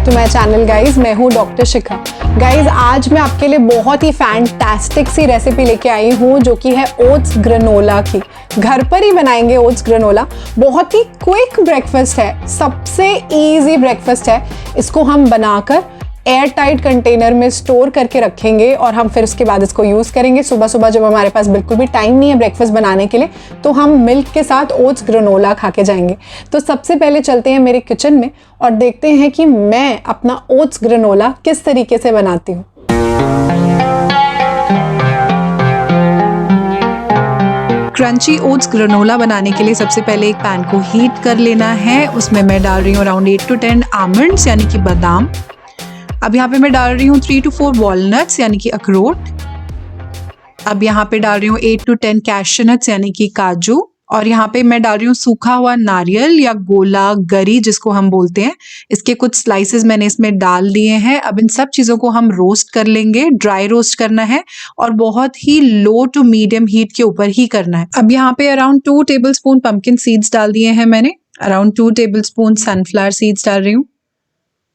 To my channel guys. मैं हूँ doctor शिखा। Guys आज मैं आपके लिए बहुत ही फैंटास्टिक सी रेसिपी लेके आई हूँ जो कि है ओट्स ग्रेनोला की। घर पर ही बनाएंगे ओट्स ग्रेनोला। बहुत ही क्विक ब्रेकफास्ट है, सबसे इजी ब्रेकफास्ट है। इसको हम बनाकर एयर टाइट कंटेनर में स्टोर करके रखेंगे और हम फिर उसके बाद इसको यूज़ करेंगे। सुबह सुबह जब हमारे पास बिल्कुल भी टाइम नहीं है ब्रेकफास्ट बनाने के लिए, तो हम मिल्क के साथ ओट्स ग्रेनोला खा के जाएंगे। तो सबसे पहले चलते हैं मेरे किचन में और देखते हैं कि मैं अपना ओट्स ग्रेनोला किस तरीके से बनाती हूँ। क्रंची ओट्स ग्रेनोला बनाने के लिए सबसे पहले एक पैन को हीट कर लेना है। उसमें मैं डाल रही हूँ अराउंड 8 to 10 आमंड्स यानी कि बादाम। अब यहाँ पे मैं डाल रही हूँ 3 to 4 वॉलनट्स यानी कि अखरोट। अब यहाँ पे डाल रही हूँ 8 to 10 कैश्यू नट्स यानी कि काजू। और यहाँ पे मैं डाल रही हूँ सूखा हुआ नारियल या गोला गरी जिसको हम बोलते हैं। इसके कुछ स्लाइसेस मैंने इसमें डाल दिए हैं। अब इन सब चीज़ों को हम रोस्ट कर लेंगे। ड्राई रोस्ट करना है और बहुत ही लो टू मीडियम हीट के ऊपर ही करना है। अब यहाँ पे अराउंड 2 टेबलस्पून पंपकिन सीड्स डाल दिए हैं मैंने। अराउंड 2 टेबलस्पून सनफ्लावर सीड्स डाल रही हूँ।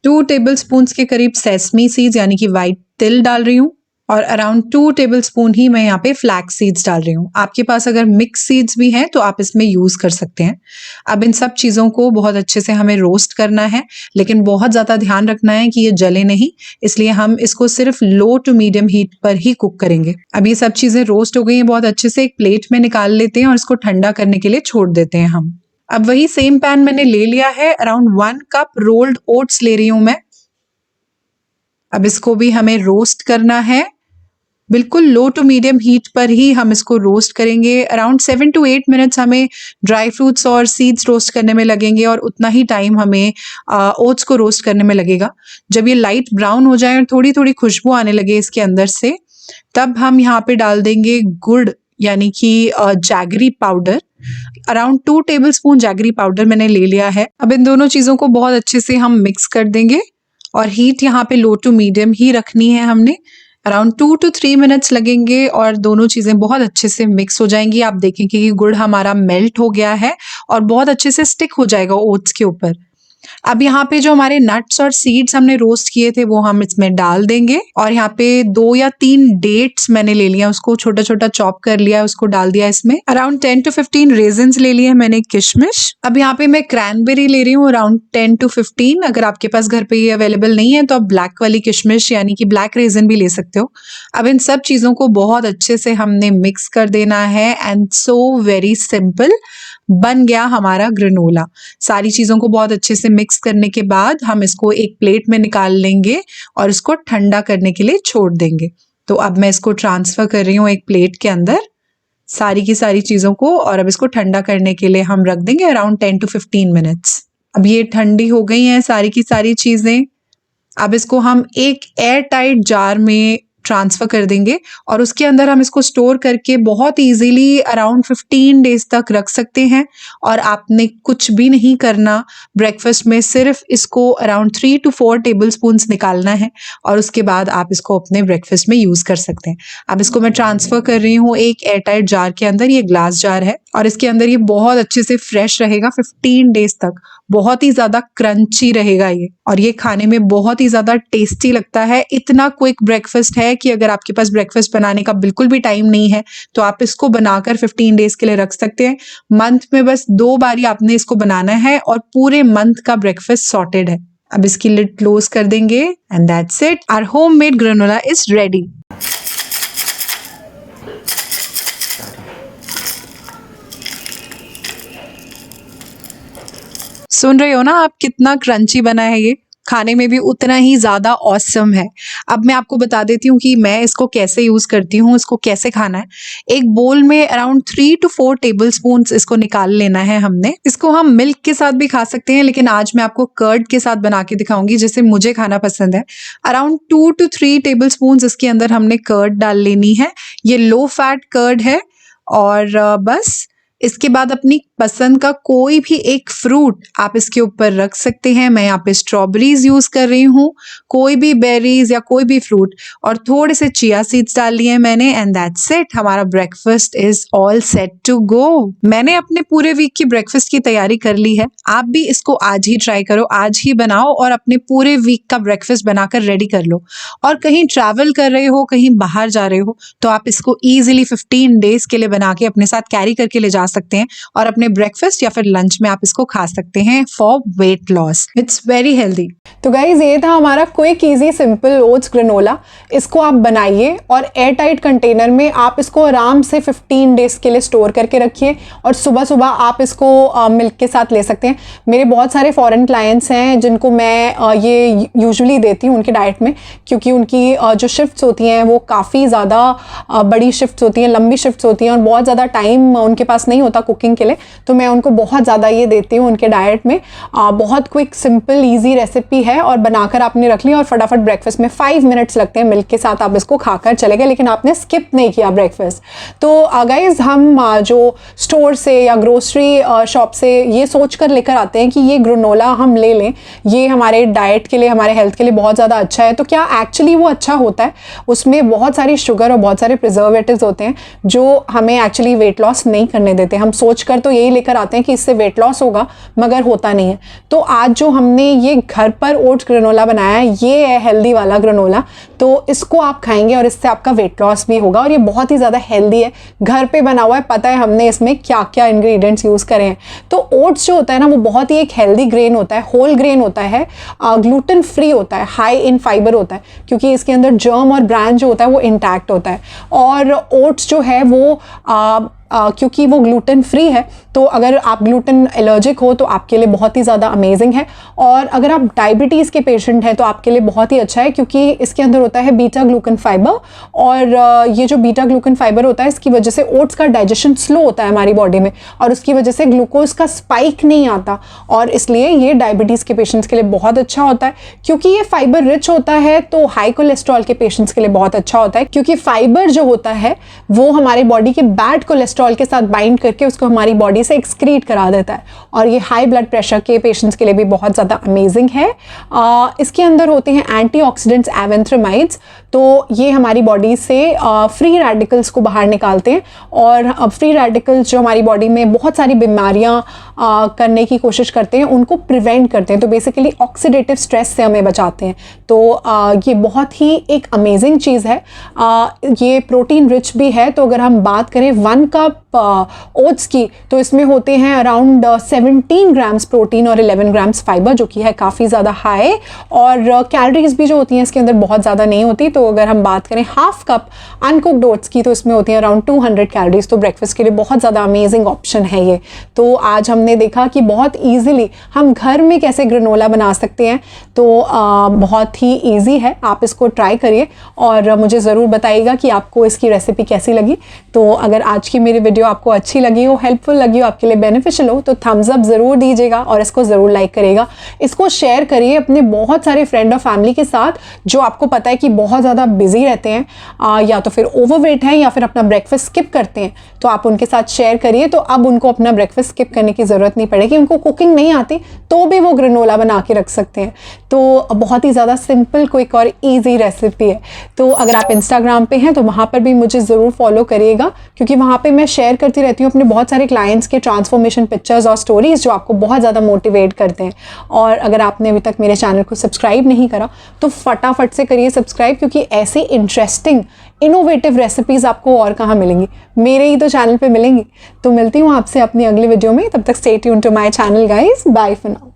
2 टेबलस्पून के करीब सेसमी सीड्स यानी कि वाइट तिल डाल रही हूँ। और अराउंड 2 टेबलस्पून ही मैं यहाँ पे फ्लैक्स सीड्स डाल रही हूँ। आपके पास अगर मिक्स सीड्स भी हैं तो आप इसमें यूज कर सकते हैं। अब इन सब चीज़ों को बहुत अच्छे से हमें रोस्ट करना है, लेकिन बहुत ज़्यादा ध्यान रखना है कि ये जले नहीं, इसलिए हम इसको सिर्फ लो टू मीडियम हीट पर ही कुक करेंगे। अब ये सब चीज़ें रोस्ट हो गई हैं बहुत अच्छे से। एक प्लेट में निकाल लेते हैं और इसको ठंडा करने के लिए छोड़ देते हैं हम। अब वही सेम पैन मैंने ले लिया है। अराउंड 1 कप रोल्ड ओट्स ले रही हूँ मैं। अब इसको भी हमें रोस्ट करना है। बिल्कुल लो टू मीडियम हीट पर ही हम इसको रोस्ट करेंगे। अराउंड 7 to 8 मिनट्स हमें ड्राई फ्रूट्स और सीड्स रोस्ट करने में लगेंगे और उतना ही टाइम हमें ओट्स को रोस्ट करने में लगेगा। जब ये लाइट ब्राउन हो जाए और थोड़ी थोड़ी खुशबू आने लगे इसके अंदर से, तब हम यहाँ पे डाल देंगे गुड़ यानी कि jaggery powder. Around 2 tablespoon jaggery powder मैंने ले लिया है। अब इन दोनों चीज़ों को बहुत अच्छे से हम मिक्स कर देंगे और हीट यहाँ पे लो टू मीडियम ही रखनी है हमने। अराउंड 2 to 3 मिनट्स लगेंगे और दोनों चीज़ें बहुत अच्छे से मिक्स हो जाएंगी। आप देखेंगे कि गुड़ हमारा मेल्ट हो गया है और बहुत अच्छे से स्टिक हो जाएगा ओट्स के ऊपर। अब यहाँ पे जो हमारे नट्स और सीड्स हमने रोस्ट किए थे वो हम इसमें डाल देंगे। और यहाँ पे 2 या 3 डेट्स मैंने ले लिया, उसको छोटा छोटा चॉप कर लिया, उसको डाल दिया इसमें। अराउंड 10 to 15 रेजिन्स ले लिए मैंने, किशमिश। अब यहाँ पे मैं क्रैनबेरी ले रही हूँ अराउंड 10 to 15। अगर आपके पास घर पे ये अवेलेबल नहीं है तो आप ब्लैक वाली किशमिश यानी कि ब्लैक रेजिन भी ले सकते हो। अब इन सब चीज़ों को बहुत अच्छे से हमने मिक्स कर देना है एंड सो वेरी सिंपल बन गया हमारा ग्रेनोला। सारी चीज़ों को बहुत अच्छे से मिक्स करने के बाद हम इसको एक प्लेट में निकाल लेंगे और इसको ठंडा करने के लिए छोड़ देंगे। तो अब मैं इसको ट्रांसफ़र कर रही हूँ एक प्लेट के अंदर सारी की सारी चीज़ों को, और अब इसको ठंडा करने के लिए हम रख देंगे अराउंड 10 to 15 मिनट्स। अब ये ठंडी हो गई हैं सारी की सारी चीज़ें। अब इसको हम एक एयर टाइट जार में ट्रांसफ़र कर देंगे और उसके अंदर हम इसको स्टोर करके बहुत इजीली अराउंड 15 डेज तक रख सकते हैं। और आपने कुछ भी नहीं करना, ब्रेकफास्ट में सिर्फ इसको अराउंड 3 to 4 टेबलस्पून्स निकालना है और उसके बाद आप इसको अपने ब्रेकफास्ट में यूज़ कर सकते हैं। अब इसको मैं ट्रांसफ़र कर रही हूँ एक एयर टाइट जार के अंदर। ये ग्लास जार है और इसके अंदर ये बहुत अच्छे से फ्रेश रहेगा 15 डेज तक। बहुत ही ज़्यादा क्रंची रहेगा ये और ये खाने में बहुत ही ज़्यादा टेस्टी लगता है। इतना क्विक ब्रेकफास्ट है कि अगर आपके पास ब्रेकफास्ट बनाने का बिल्कुल भी टाइम नहीं है तो आप इसको बनाकर 15 डेज के लिए रख सकते हैं। मंथ में बस 2 बार आपने इसको बनाना है और पूरे मंथ का ब्रेकफास्ट सॉर्टेड है। अब इसकी लिड क्लोज कर देंगे and that's it, our homemade granola is ready. सुन रहे हो ना आप कितना क्रंची बना है ये, खाने में भी उतना ही ज़्यादा ऑसम है। अब मैं आपको बता देती हूँ कि मैं इसको कैसे यूज़ करती हूँ, इसको कैसे खाना है। एक बोल में अराउंड 3 to 4 टेबलस्पून्स इसको निकाल लेना है हमने। इसको हम मिल्क के साथ भी खा सकते हैं, लेकिन आज मैं आपको कर्ड के साथ बना के दिखाऊंगी जिसे मुझे खाना पसंद है। अराउंड 2 to 3 टेबलस्पून्स इसके अंदर हमने कर्ड डाल लेनी है। ये लो फैट कर्ड है और बस इसके बाद अपनी पसंद का कोई भी एक फ्रूट आप इसके ऊपर रख सकते हैं। मैं यहाँ पे स्ट्रॉबेरीज यूज कर रही हूँ, कोई भी बेरीज या कोई भी फ्रूट, और थोड़े से चिया सीड्स डाल लिए मैंने, एंड दैट्स इट। हमारा breakfast is all set to go. मैंने अपने पूरे वीक की ब्रेकफास्ट की तैयारी कर ली है। आप भी इसको आज ही ट्राई करो, आज ही बनाओ और अपने पूरे वीक का ब्रेकफास्ट बनाकर रेडी कर लो। और कहीं ट्रैवल कर रहे हो, कहीं बाहर जा रहे हो, तो आप इसको इजीली 15 डेज के लिए बना के अपने साथ कैरी करके ले जा सकते हैं और अपने ब्रेकफास्ट या फिर लंच में आप इसको खा सकते हैं for weight loss. It's very healthy. तो गाइज ये था हमारा quick easy simple oats granola. इसको आप बनाइए और एयर टाइट कंटेनर में आप इसको आराम से 15 डेज के लिए स्टोर करके रखिए और सुबह सुबह आप इसको मिल्क के साथ ले सकते हैं। मेरे बहुत सारे फॉरेन क्लाइंट्स हैं जिनको मैं ये यूजुअली देती हूँ उनके डाइट में, क्योंकि उनकी जो शिफ्ट्स होती हैं वो काफ़ी ज़्यादा बड़ी शिफ्ट्स होती हैं, लंबी शिफ्ट्स होती हैं और बहुत ज़्यादा टाइम उनके पास नहीं होता कुकिंग के लिए, तो मैं उनको बहुत ज़्यादा ये देती हूँ उनके डाइट में। बहुत क्विक सिंपल ईजी रेसिपी है और बनाकर आपने रख ली और फटाफट ब्रेकफास्ट में 5 मिनट्स लगते हैं, मिल्क के साथ आप इसको खाकर चले गए, लेकिन आपने स्किप नहीं किया ब्रेकफास्ट। तो गाइज हम जो स्टोर से या ग्रोसरी शॉप से ये सोच कर लेकर आते हैं कि ये ग्रेनोला हम ले लें, ये हमारे डाइट के लिए, हमारे हेल्थ के लिए बहुत ज़्यादा अच्छा है, तो क्या एक्चुअली वो अच्छा होता है? उसमें बहुत सारी शुगर और बहुत सारे प्रिजर्वेटिव्स होते हैं जो हमें एक्चुअली वेट लॉस नहीं करने देते। हम सोच कर तो यही लेकर आते हैं कि इससे वेट लॉस होगा, मगर होता नहीं है। तो आज जो हमने ये घर पर ओट्स ग्रेनोला बनाया है, ये है हेल्दी वाला ग्रेनोला, तो इसको आप खाएंगे और इससे आपका वेट लॉस भी होगा और ये बहुत ही ज़्यादा हेल्दी है, घर पे बना हुआ है, पता है हमने इसमें क्या क्या इंग्रेडिएंट्स यूज़ करे हैं। तो ओट्स जो होता है ना वो बहुत ही एक हेल्दी ग्रेन होता है, होल ग्रेन होता है, ग्लूटेन फ्री होता है, हाई इन फाइबर होता है, क्योंकि इसके अंदर जर्म और ब्रांड जो होता है वो इंटैक्ट होता है। और ओट्स जो है वो क्योंकि वो ग्लूटेन फ्री है, तो अगर आप ग्लूटेन एलर्जिक हो तो आपके लिए बहुत ही ज़्यादा अमेजिंग है। और अगर आप डायबिटीज़ के पेशेंट हैं तो आपके लिए बहुत ही अच्छा है, क्योंकि इसके अंदर होता है बीटा ग्लूकन फाइबर, और ये जो बीटा ग्लूकन फाइबर होता है इसकी वजह से ओट्स का डाइजेशन स्लो होता है हमारी बॉडी में और उसकी वजह से ग्लूकोज का स्पाइक नहीं आता, और इसलिए ये डायबिटीज़ के पेशेंट्स के लिए बहुत अच्छा होता है। क्योंकि ये फाइबर रिच होता है तो हाई कोलेस्ट्रॉल के पेशेंट्स के लिए बहुत अच्छा होता है, क्योंकि फाइबर जो होता है वो हमारी बॉडी के बैड कोलेस्ट्रॉल के साथ बाइंड करके उसको हमारी बॉडी से एक्सक्रीट करा देता है, और ये हाई ब्लड प्रेशर के पेशेंट्स के लिए भी बहुत ज़्यादा अमेजिंग है। इसके अंदर होते हैं एंटीऑक्सीडेंट्स एवेंथ्रामाइड्स, तो ये हमारी बॉडी से फ्री रेडिकल्स को बाहर निकालते हैं, और फ्री रेडिकल्स जो हमारी बॉडी में बहुत सारी बीमारियां करने की कोशिश करते हैं उनको प्रिवेंट करते हैं, तो बेसिकली ऑक्सीडेटिव स्ट्रेस से हमें बचाते हैं। तो ये बहुत ही एक अमेजिंग चीज़ है। ये प्रोटीन रिच भी है, तो अगर हम बात करें 1 कप ओट्स की, तो इसमें होते हैं अराउंड 17 ग्राम्स प्रोटीन और 11 ग्राम्स फाइबर, जो कि है काफ़ी ज़्यादा हाई, और कैलोरीज भी जो होती हैं इसके अंदर बहुत ज़्यादा नहीं होती। तो अगर हम बात करें हाफ कप अनकुक्ड ओट्स की, तो इसमें होती हैं अराउंड 200 कैलोरीज, तो ब्रेकफास्ट के लिए बहुत ज़्यादा अमेजिंग ऑप्शन है ये। तो आज हमने देखा कि बहुत ईजिली हम घर में कैसे ग्रेनोला बना सकते हैं, तो बहुत ही ईजी है, आप इसको ट्राई करिए और मुझे ज़रूर बताइएगा कि आपको इसकी रेसिपी कैसी लगी। तो अगर आज की मेरी वीडियो आपको अच्छी लगी हो, हेल्पफुल लगी हो, आपके लिए बेनिफिशियल हो, तो थम्स अप ज़रूर दीजिएगा और इसको ज़रूर लाइक करिएगा। इसको शेयर करिए अपने बहुत सारे फ्रेंड और फैमिली के साथ जो आपको पता है कि बहुत ज़्यादा बिजी रहते हैं, या तो फिर ओवरवेट हैं या फिर अपना ब्रेकफास्ट स्किप करते हैं, तो आप उनके साथ शेयर करिए, तो अब उनको अपना ब्रेकफास्ट स्किप करने की ज़रूरत नहीं पड़ेगी। उनको कुकिंग नहीं आती तो भी वो ग्रेनोला बना के रख सकते हैं। तो बहुत ही ज़्यादा सिंपल, क्विक और ईजी रेसिपी है। तो अगर आप इंस्टाग्राम पे हैं तो वहाँ पर भी मुझे ज़रूर फॉलो करिएगा, क्योंकि वहाँ पे मैं शेयर करती रहती हूँ अपने बहुत सारे क्लाइंट्स के ट्रांसफॉर्मेशन पिक्चर्स और स्टोरीज जो आपको बहुत ज़्यादा मोटिवेट करते हैं। और अगर आपने अभी तक मेरे चैनल को सब्सक्राइब नहीं करा तो फटाफट से करिए सब्सक्राइब, क्योंकि ऐसे इंटरेस्टिंग इनोवेटिव रेसिपीज़ आपको और कहाँ मिलेंगी, मेरे ही तो चैनल पे मिलेंगी। तो मिलती हूँ आपसे अपनी अगली वीडियो में, तब तक stay tuned to my channel guys, bye for now.